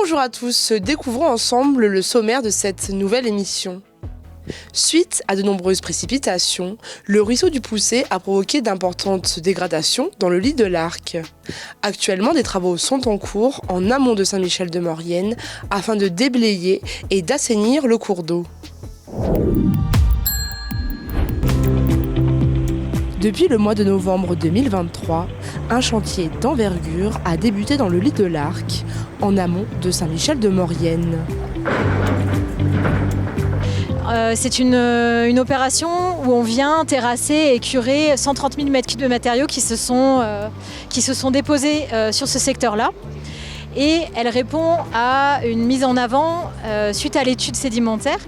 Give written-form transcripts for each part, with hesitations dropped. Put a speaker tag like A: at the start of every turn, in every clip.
A: Bonjour à tous, découvrons ensemble le sommaire de cette nouvelle émission. Suite à de nombreuses précipitations, le ruisseau du Poucet a provoqué d'importantes dégradations dans le lit de l'Arc. Actuellement, des travaux sont en cours en amont de Saint-Michel-de-Maurienne afin de déblayer et d'assainir le cours d'eau. Depuis le mois de novembre 2023, un chantier d'envergure a débuté dans le lit de l'Arc, en amont de Saint-Michel-de-Maurienne.
B: C'est une opération où on vient terrasser et curer 130 000 m3 de matériaux qui se sont déposés sur ce secteur-là. Et elle répond à une mise en avant suite à l'étude sédimentaire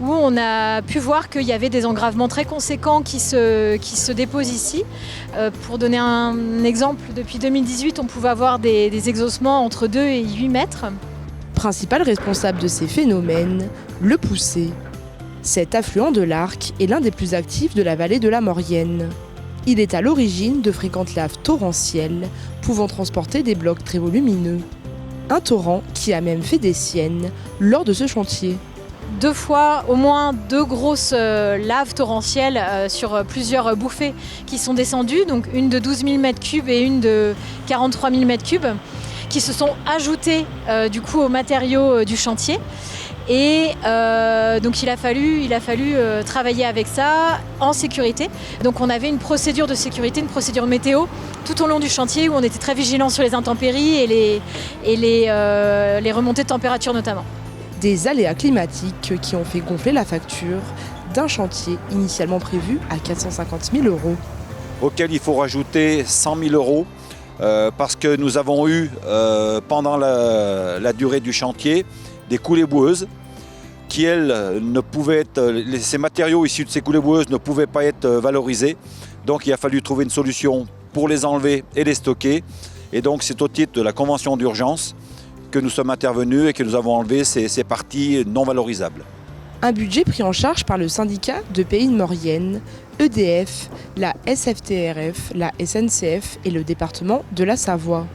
B: où on a pu voir qu'il y avait des engravements très conséquents qui se déposent ici. Pour donner un exemple, depuis 2018, on pouvait avoir des exhaussements entre 2 et 8 mètres.
A: Principal responsable de ces phénomènes, le Poucet. Cet affluent de l'Arc est l'un des plus actifs de la vallée de la Maurienne. Il est à l'origine de fréquentes laves torrentielles, pouvant transporter des blocs très volumineux. Un torrent qui a même fait des siennes lors de ce chantier.
B: 2 fois, au moins 2 grosses laves torrentielles sur plusieurs bouffées qui sont descendues, donc une de 12 000 m3 et une de 43 000 m3, qui se sont ajoutées du coup aux matériaux du chantier. Et donc il a fallu travailler avec ça en sécurité. Donc on avait une procédure de sécurité, une procédure météo tout au long du chantier où on était très vigilants sur les intempéries et les remontées de température notamment.
A: Des aléas climatiques qui ont fait gonfler la facture d'un chantier initialement prévu à 450 000 €.
C: Auquel il faut rajouter 100 000 € parce que nous avons eu pendant la durée du chantier des coulées boueuses qui, elles, ne pouvaient être, ces matériaux issus de ces coulées boueuses ne pouvaient pas être valorisés. Donc il a fallu trouver une solution pour les enlever et les stocker. Et donc c'est au titre de la convention d'urgence que nous sommes intervenus et que nous avons enlevé ces parties non valorisables.
A: Un budget pris en charge par le syndicat de Pays de Maurienne, EDF, la SFTRF, la SNCF et le département de la Savoie.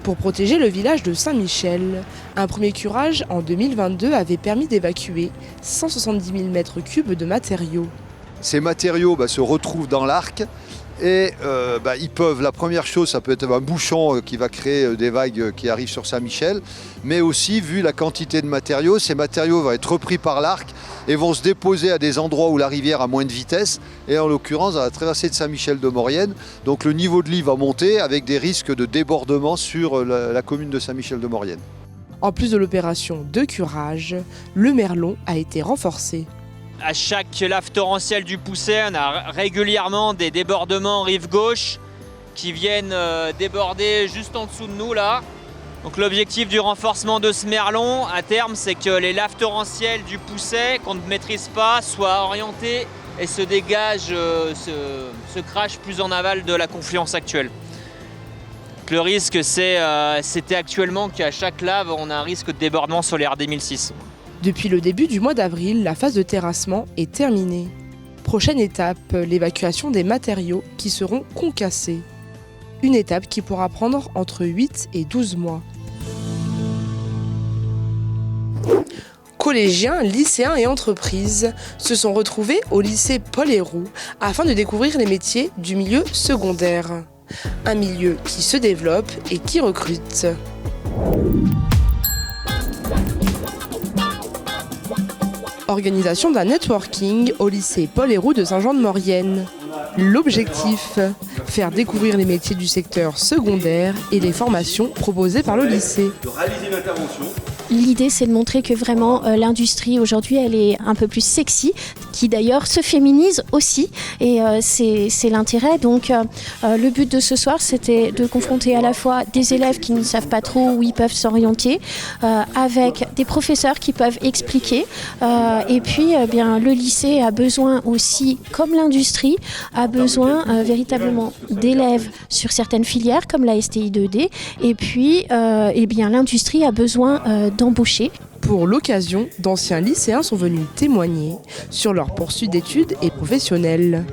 A: Pour protéger le village de Saint-Michel, un premier curage en 2022 avait permis d'évacuer 170 000 m3 de matériaux.
D: Ces matériaux se retrouvent dans l'Arc et ils peuvent, la première chose, ça peut être un bouchon qui va créer des vagues qui arrivent sur Saint-Michel, mais aussi, vu la quantité de matériaux, ces matériaux vont être repris par l'Arc et vont se déposer à des endroits où la rivière a moins de vitesse, et en l'occurrence dans la traversée de Saint-Michel-de-Maurienne. Donc le niveau de lit va monter avec des risques de débordement sur la commune de Saint-Michel-de-Maurienne.
A: En plus de l'opération de curage, le merlon a été renforcé.
E: À chaque lave torrentielle du Poucet, on a régulièrement des débordements rive gauche qui viennent déborder juste en dessous de nous là. Donc l'objectif du renforcement de ce merlon à terme, c'est que les laves torrentielles du Poucet qu'on ne maîtrise pas soient orientées et se dégagent, se crachent plus en aval de la confluence actuelle. Donc le risque c'était actuellement qu'à chaque lave on a un risque de débordement sur les RD 1006.
A: Depuis le début du mois d'avril, la phase de terrassement est terminée. Prochaine étape, l'évacuation des matériaux qui seront concassés. Une étape qui pourra prendre entre 8 et 12 mois. Collégiens, lycéens et entreprises se sont retrouvés au lycée Paul Héroux afin de découvrir les métiers du milieu secondaire. Un milieu qui se développe et qui recrute. Organisation d'un networking au lycée Paul Héroux de Saint-Jean-de-Maurienne. L'objectif, faire découvrir les métiers du secteur secondaire et les formations proposées par le lycée.
F: L'idée, c'est de montrer que vraiment l'industrie aujourd'hui, elle est un peu plus sexy, qui d'ailleurs se féminise aussi, et c'est l'intérêt. Donc le but de ce soir, c'était de confronter à la fois des élèves qui ne savent pas trop où ils peuvent s'orienter, avec des professeurs qui peuvent expliquer, et puis le lycée a besoin aussi, comme l'industrie, a besoin véritablement d'élèves sur certaines filières, comme la STI 2D, et puis l'industrie a besoin d'embaucher.
A: Pour l'occasion, d'anciens lycéens sont venus témoigner sur leur poursuite d'études et professionnelles.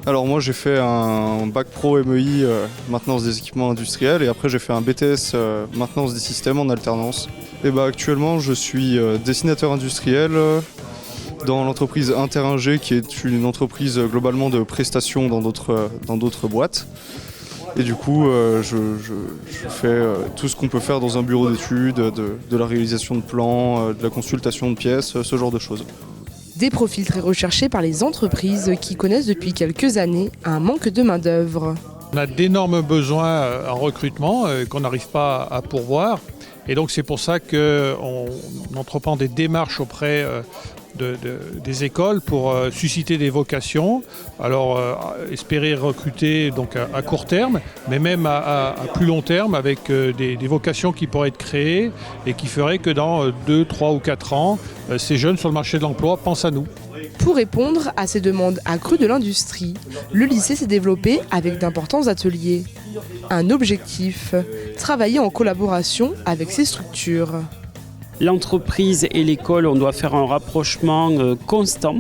G: Alors moi j'ai fait un bac pro MEI maintenance des équipements industriels et après j'ai fait un BTS maintenance des systèmes en alternance. Et actuellement je suis dessinateur industriel dans l'entreprise Interinger qui est une entreprise globalement de prestations dans d'autres boîtes. Et du coup je fais tout ce qu'on peut faire dans un bureau d'études, de la réalisation de plans, de la consultation de pièces, ce genre de choses.
A: Des profils très recherchés par les entreprises qui connaissent depuis quelques années un manque de main-d'œuvre.
H: On a d'énormes besoins en recrutement qu'on n'arrive pas à pourvoir. Et donc c'est pour ça qu'on entreprend des démarches auprès des écoles pour susciter des vocations. Alors espérer recruter donc à court terme, mais même à plus long terme avec des vocations qui pourraient être créées et qui feraient que dans 2, 3 ou 4 ans, ces jeunes sur le marché de l'emploi pensent à nous.
A: Pour répondre à ces demandes accrues de l'industrie, le lycée s'est développé avec d'importants ateliers. Un objectif, travailler en collaboration avec ces structures.
I: L'entreprise et l'école, on doit faire un rapprochement constant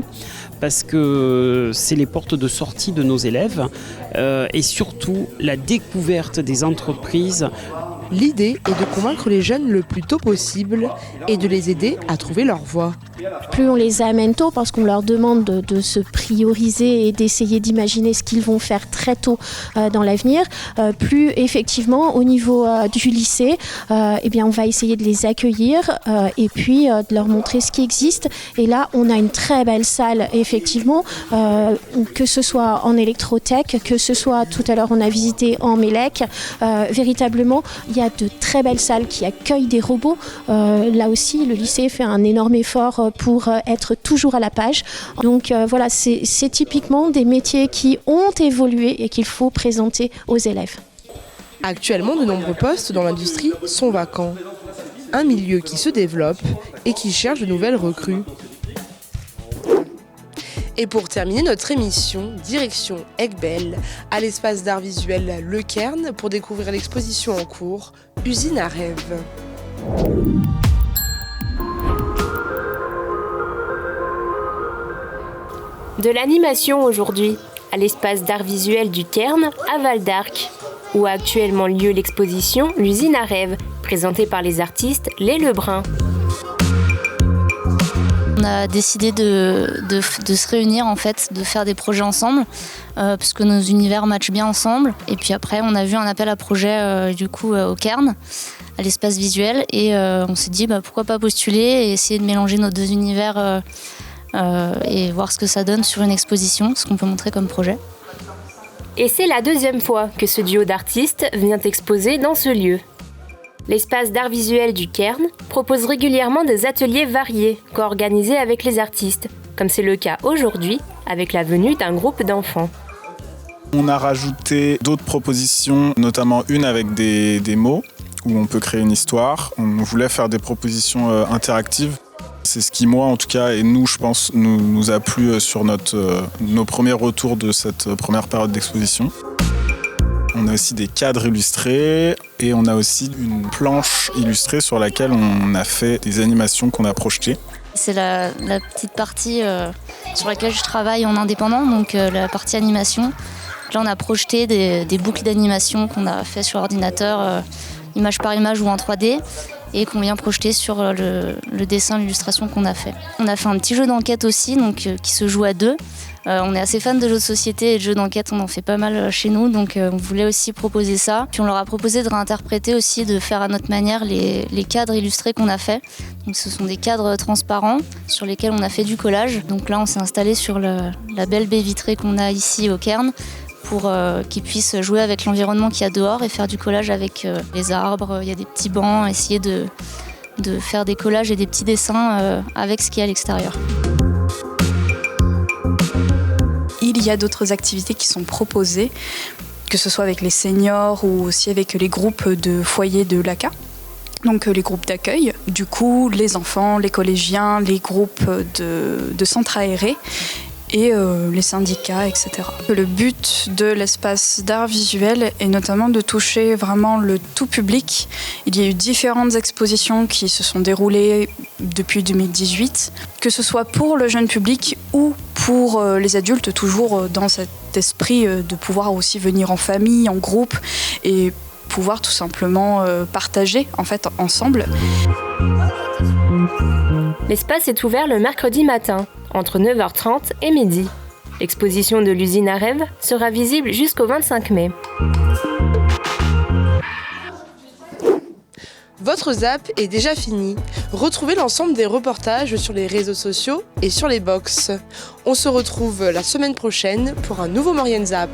I: parce que c'est les portes de sortie de nos élèves et surtout la découverte des entreprises.
A: L'idée est de convaincre les jeunes le plus tôt possible et de les aider à trouver leur voie.
F: Plus on les amène tôt, parce qu'on leur demande de se prioriser et d'essayer d'imaginer ce qu'ils vont faire très tôt dans l'avenir, plus effectivement au niveau du lycée, on va essayer de les accueillir et puis de leur montrer ce qui existe. Et là, on a une très belle salle, effectivement, que ce soit en électrotech, que ce soit tout à l'heure on a visité en Mélec, véritablement, il y a de très belles salles qui accueillent des robots. Là aussi, le lycée fait un énorme effort pour être toujours à la page. Donc voilà, c'est typiquement des métiers qui ont évolué et qu'il faut présenter aux élèves.
A: Actuellement, de nombreux postes dans l'industrie sont vacants. Un milieu qui se développe et qui cherche de nouvelles recrues. Et pour terminer notre émission, direction Aiguebelle, à l'espace d'art visuel Le Cairn pour découvrir l'exposition en cours Usine à rêve.
J: De l'animation aujourd'hui, à l'espace d'art visuel du Cairn à Val d'Arc, où a actuellement lieu l'exposition L'usine à rêve, présentée par les artistes Les Lebrun.
K: On a décidé de se réunir en fait, de faire des projets ensemble, parce que nos univers matchent bien ensemble. Et puis après, on a vu un appel à projet au Cairn, à l'espace visuel, et on s'est dit pourquoi pas postuler et essayer de mélanger nos deux univers et voir ce que ça donne sur une exposition, ce qu'on peut montrer comme projet.
J: Et c'est la deuxième fois que ce duo d'artistes vient exposer dans ce lieu. L'espace d'art visuel du Cairn propose régulièrement des ateliers variés, co-organisés avec les artistes, comme c'est le cas aujourd'hui avec la venue d'un groupe d'enfants.
L: On a rajouté d'autres propositions, notamment une avec des mots, où on peut créer une histoire. On voulait faire des propositions interactives. C'est ce qui, moi en tout cas, et nous, je pense, nous a plu sur nos premiers retours de cette première période d'exposition. On a aussi des cadres illustrés et on a aussi une planche illustrée sur laquelle on a fait des animations qu'on a projetées.
K: C'est la petite partie sur laquelle je travaille en indépendant, donc la partie animation. Là, on a projeté des boucles d'animation qu'on a fait sur ordinateur, image par image ou en 3D, et qu'on vient projeter sur le dessin, l'illustration qu'on a fait. On a fait un petit jeu d'enquête aussi, donc qui se joue à deux. On est assez fan de jeux de société et de jeux d'enquête, on en fait pas mal chez nous, donc on voulait aussi proposer ça. Puis on leur a proposé de réinterpréter aussi, de faire à notre manière les cadres illustrés qu'on a fait. Donc ce sont des cadres transparents sur lesquels on a fait du collage. Donc là on s'est installé sur la belle baie vitrée qu'on a ici au Cairn pour qu'ils puissent jouer avec l'environnement qu'il y a dehors et faire du collage avec les arbres. Il y a des petits bancs, essayer de faire des collages et des petits dessins avec ce qu'il y a à l'extérieur.
M: Il y a d'autres activités qui sont proposées, que ce soit avec les seniors ou aussi avec les groupes de foyers de l'ACA, donc les groupes d'accueil. Du coup, les enfants, les collégiens, les groupes de centres aérés et les syndicats, etc. Le but de l'espace d'art visuel est notamment de toucher vraiment le tout public. Il y a eu différentes expositions qui se sont déroulées depuis 2018, que ce soit pour le jeune public ou pour les adultes, toujours dans cet esprit de pouvoir aussi venir en famille, en groupe et pouvoir tout simplement partager en fait ensemble.
J: L'espace est ouvert le mercredi matin, entre 9h30 et midi. L'exposition de l'usine à rêves sera visible jusqu'au 25 mai.
A: Votre zap est déjà fini. Retrouvez l'ensemble des reportages sur les réseaux sociaux et sur les box. On se retrouve la semaine prochaine pour un nouveau Maurienne Zap.